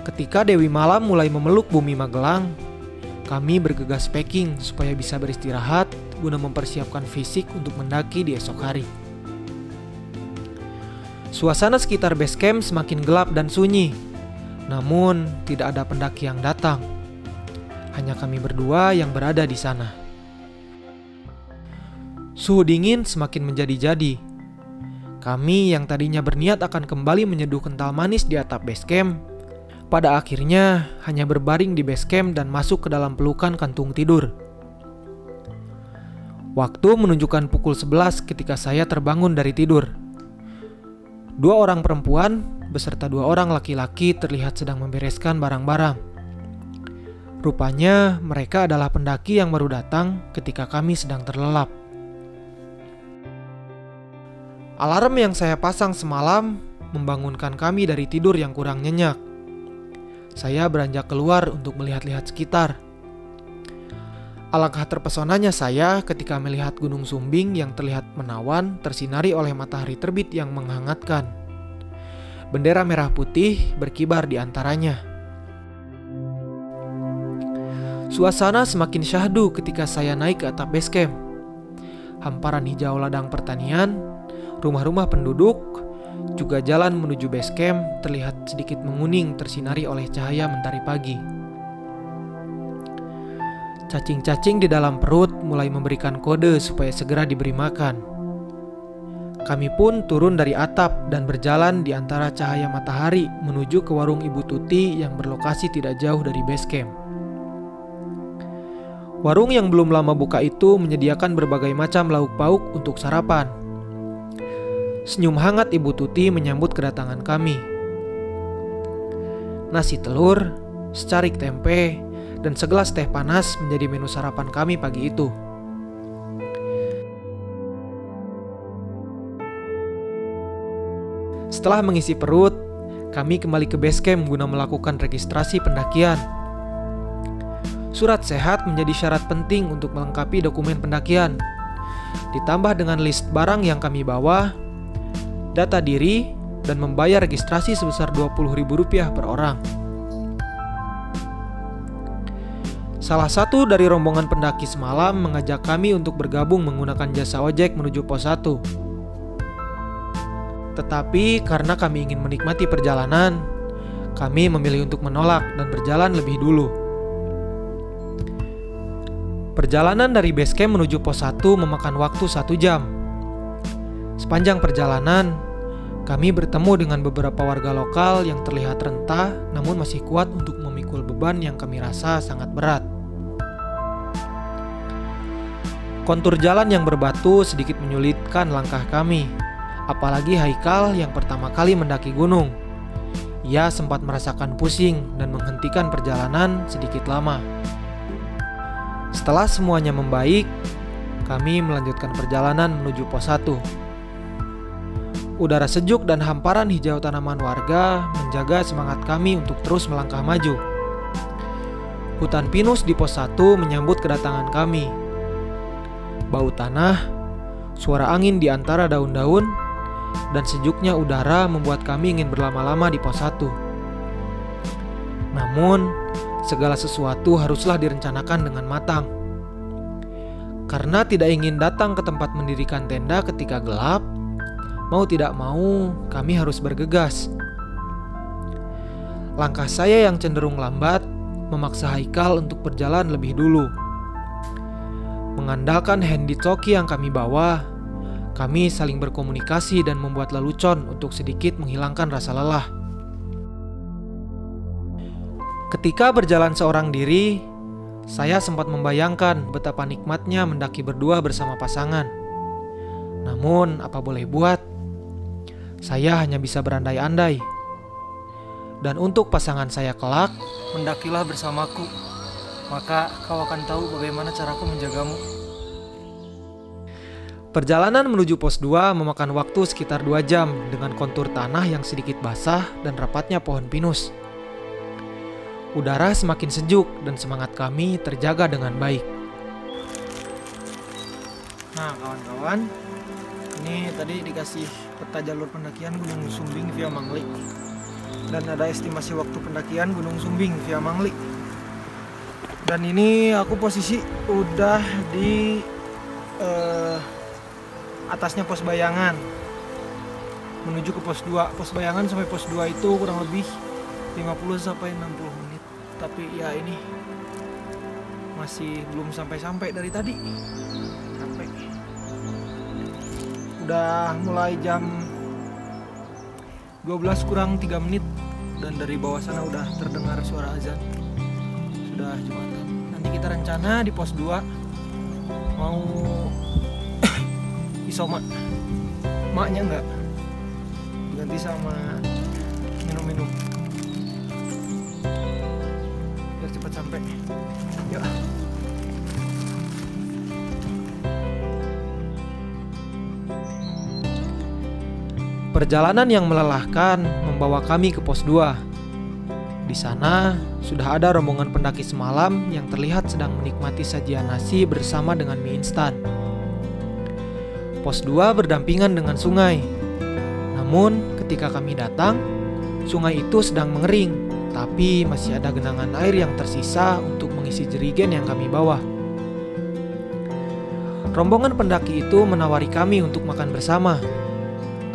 Ketika Dewi Malam mulai memeluk bumi Magelang, kami bergegas packing supaya bisa beristirahat guna mempersiapkan fisik untuk mendaki di esok hari. Suasana sekitar base camp semakin gelap dan sunyi, namun tidak ada pendaki yang datang. Hanya kami berdua yang berada di sana. Suhu dingin semakin menjadi-jadi. Kami yang tadinya berniat akan kembali menyeduh kental manis di atap base camp, pada akhirnya hanya berbaring di base camp dan masuk ke dalam pelukan kantung tidur. Waktu menunjukkan pukul 11 ketika saya terbangun dari tidur. 2 orang perempuan beserta 2 orang laki-laki terlihat sedang membereskan barang-barang. Rupanya mereka adalah pendaki yang baru datang ketika kami sedang terlelap. Alarm yang saya pasang semalam membangunkan kami dari tidur yang kurang nyenyak. Saya beranjak keluar untuk melihat-lihat sekitar. Alangkah terpesonanya saya ketika melihat Gunung Sumbing yang terlihat menawan tersinari oleh matahari terbit yang menghangatkan. Bendera merah putih berkibar di antaranya. Suasana semakin syahdu ketika saya naik ke atap base camp. Hamparan hijau ladang pertanian, rumah-rumah penduduk, juga jalan menuju base camp terlihat sedikit menguning tersinari oleh cahaya mentari pagi. Cacing-cacing di dalam perut mulai memberikan kode supaya segera diberi makan. Kami pun turun dari atap dan berjalan di antara cahaya matahari menuju ke warung Ibu Tuti yang berlokasi tidak jauh dari base camp. Warung yang belum lama buka itu menyediakan berbagai macam lauk pauk untuk sarapan. Senyum hangat Ibu Tuti menyambut kedatangan kami. Nasi telur, secarik tempe, dan segelas teh panas menjadi menu sarapan kami pagi itu. Setelah mengisi perut, kami kembali ke base camp guna melakukan registrasi pendakian. Surat sehat menjadi syarat penting untuk melengkapi dokumen pendakian. Ditambah dengan list barang yang kami bawa, data diri, dan membayar registrasi sebesar Rp20.000 per orang. Salah satu dari rombongan pendaki semalam mengajak kami untuk bergabung menggunakan jasa ojek menuju pos 1. Tetapi karena kami ingin menikmati perjalanan, kami memilih untuk menolak dan berjalan lebih dulu. Perjalanan dari base camp menuju pos 1 memakan waktu 1 jam. Sepanjang perjalanan, kami bertemu dengan beberapa warga lokal yang terlihat rentah namun masih kuat untuk memikul beban yang kami rasa sangat berat. Kontur jalan yang berbatu sedikit menyulitkan langkah kami, apalagi Haikal yang pertama kali mendaki gunung. Ia sempat merasakan pusing dan menghentikan perjalanan sedikit lama. Setelah semuanya membaik, kami melanjutkan perjalanan menuju pos 1. Udara sejuk dan hamparan hijau tanaman warga menjaga semangat kami untuk terus melangkah maju. Hutan pinus di pos 1 menyambut kedatangan kami. Bau tanah, suara angin di antara daun-daun, dan sejuknya udara membuat kami ingin berlama-lama di pos 1. Namun, segala sesuatu haruslah direncanakan dengan matang. Karena tidak ingin datang ke tempat mendirikan tenda ketika gelap, mau tidak mau kami harus bergegas. Langkah saya yang cenderung lambat memaksa Haikal untuk berjalan lebih dulu. Mengandalkan handy-talkie yang kami bawa, kami saling berkomunikasi dan membuat lelucon untuk sedikit menghilangkan rasa lelah. Ketika berjalan seorang diri, saya sempat membayangkan betapa nikmatnya mendaki berdua bersama pasangan. Namun, apa boleh buat, saya hanya bisa berandai-andai. Dan untuk pasangan saya kelak, mendakilah bersamaku, maka kau akan tahu bagaimana caraku menjagamu. Perjalanan menuju pos 2 memakan waktu sekitar 2 jam dengan kontur tanah yang sedikit basah dan rapatnya pohon pinus. Udara semakin sejuk dan semangat kami terjaga dengan baik. Nah kawan-kawan, ini tadi dikasih peta jalur pendakian Gunung Sumbing via Mangli. dan ada estimasi waktu pendakian Gunung Sumbing via Mangli. Dan ini aku posisi udah di atasnya pos bayangan menuju ke pos 2. Pos bayangan sampai pos 2 itu kurang lebih 50 sampai 60 menit. Tapi ya ini masih belum sampai-sampai dari tadi. Sampai. Udah mulai jam 12 kurang 3 menit dan dari bawah sana udah terdengar suara azan. Sudah Jumatan. Nanti kita rencana di pos 2 mau isoma. Maknya enggak diganti sama minum-minum biar cepat sampai. Yuk. Perjalanan yang melelahkan membawa kami ke pos 2. Di sana sudah ada rombongan pendaki semalam yang terlihat sedang menikmati sajian nasi bersama dengan mie instan. Pos 2 berdampingan dengan sungai. Namun ketika kami datang, sungai itu sedang mengering, tapi masih ada genangan air yang tersisa untuk mengisi jerigen yang kami bawa. Rombongan pendaki itu menawari kami untuk makan bersama.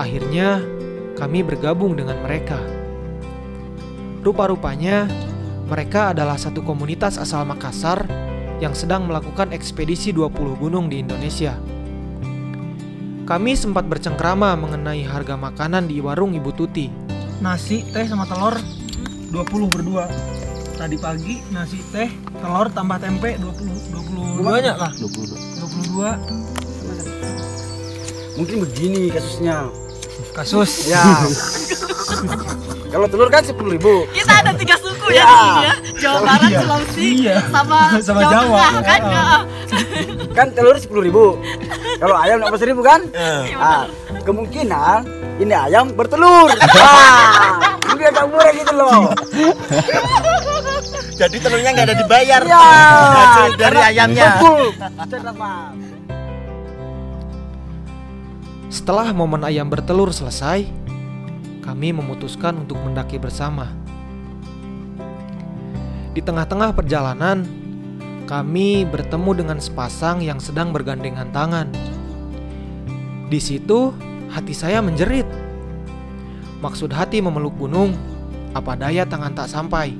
Akhirnya kami bergabung dengan mereka. Rupa-rupanya mereka adalah satu komunitas asal Makassar yang sedang melakukan ekspedisi 20 gunung di Indonesia. Kami sempat bercengkrama mengenai harga makanan di warung Ibu Tuti. Nasi, teh sama telur 20 berdua. Tadi pagi nasi, teh, telur tambah tempe 22 banyak lah. 22. Mungkin begini kasusnya. Kasus Ya. Kalau telur kan 10.000. Kita ada 3 suku ya di sini ya. Jawa Barat, Sulawesi, sama Jawa Tengah kan. Kan telur 10.000. Kalau ayam 15.000 kan? Kemungkinan ini ayam bertelur. Ini agak murah gitu loh. Jadi telurnya nggak ada dibayar. Ya, Hasil dari ayamnya. Betul. Setelah momen ayam bertelur selesai, kami memutuskan untuk mendaki bersama. Di tengah-tengah perjalanan, kami bertemu dengan sepasang yang sedang bergandengan tangan. Di situ, hati saya menjerit. Maksud hati memeluk gunung, apa daya tangan tak sampai.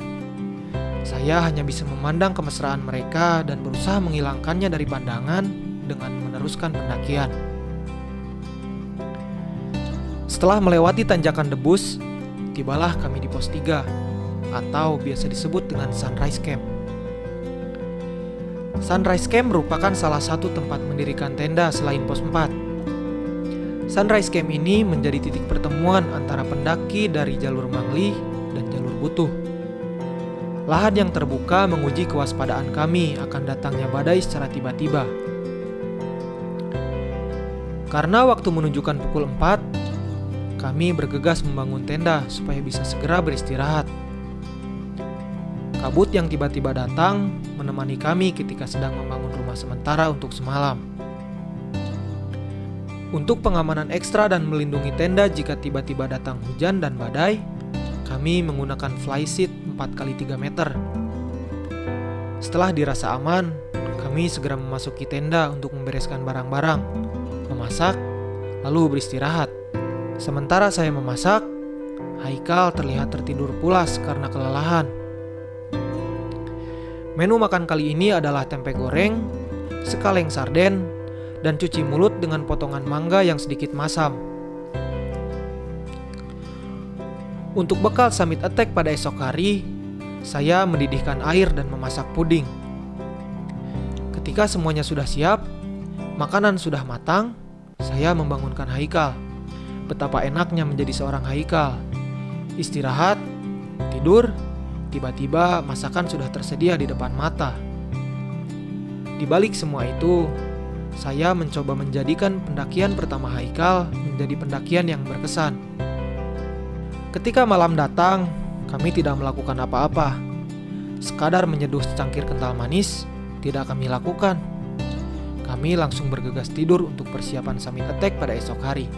Saya hanya bisa memandang kemesraan mereka dan berusaha menghilangkannya dari pandangan dengan meneruskan pendakian. Setelah melewati tanjakan Debus, tibalah kami di pos 3 atau biasa disebut dengan Sunrise Camp. Sunrise Camp merupakan salah satu tempat mendirikan tenda selain pos 4. Sunrise Camp ini menjadi titik pertemuan antara pendaki dari jalur Mangli dan jalur Butuh. Lahan yang terbuka menguji kewaspadaan kami akan datangnya badai secara tiba-tiba. Karena waktu menunjukkan pukul 4, kami bergegas membangun tenda supaya bisa segera beristirahat. Kabut yang tiba-tiba datang menemani kami ketika sedang membangun rumah sementara untuk semalam. Untuk pengamanan ekstra dan melindungi tenda jika tiba-tiba datang hujan dan badai, kami menggunakan flysheet 4x3 meter. Setelah dirasa aman, kami segera memasuki tenda untuk membereskan barang-barang, memasak, lalu beristirahat. Sementara saya memasak, Haikal terlihat tertidur pulas karena kelelahan. Menu makan kali ini adalah tempe goreng, sekaleng sarden, dan cuci mulut dengan potongan mangga yang sedikit masam. Untuk bekal summit attack pada esok hari, saya mendidihkan air dan memasak puding. Ketika semuanya sudah siap, makanan sudah matang, saya membangunkan Haikal. Betapa enaknya menjadi seorang Haikal. Istirahat, tidur, tiba-tiba masakan sudah tersedia di depan mata. Di balik semua itu, saya mencoba menjadikan pendakian pertama Haikal menjadi pendakian yang berkesan. Ketika malam datang, kami tidak melakukan apa-apa. Sekadar menyeduh secangkir kental manis, tidak kami lakukan. Kami langsung bergegas tidur untuk persiapan summit attack pada esok hari.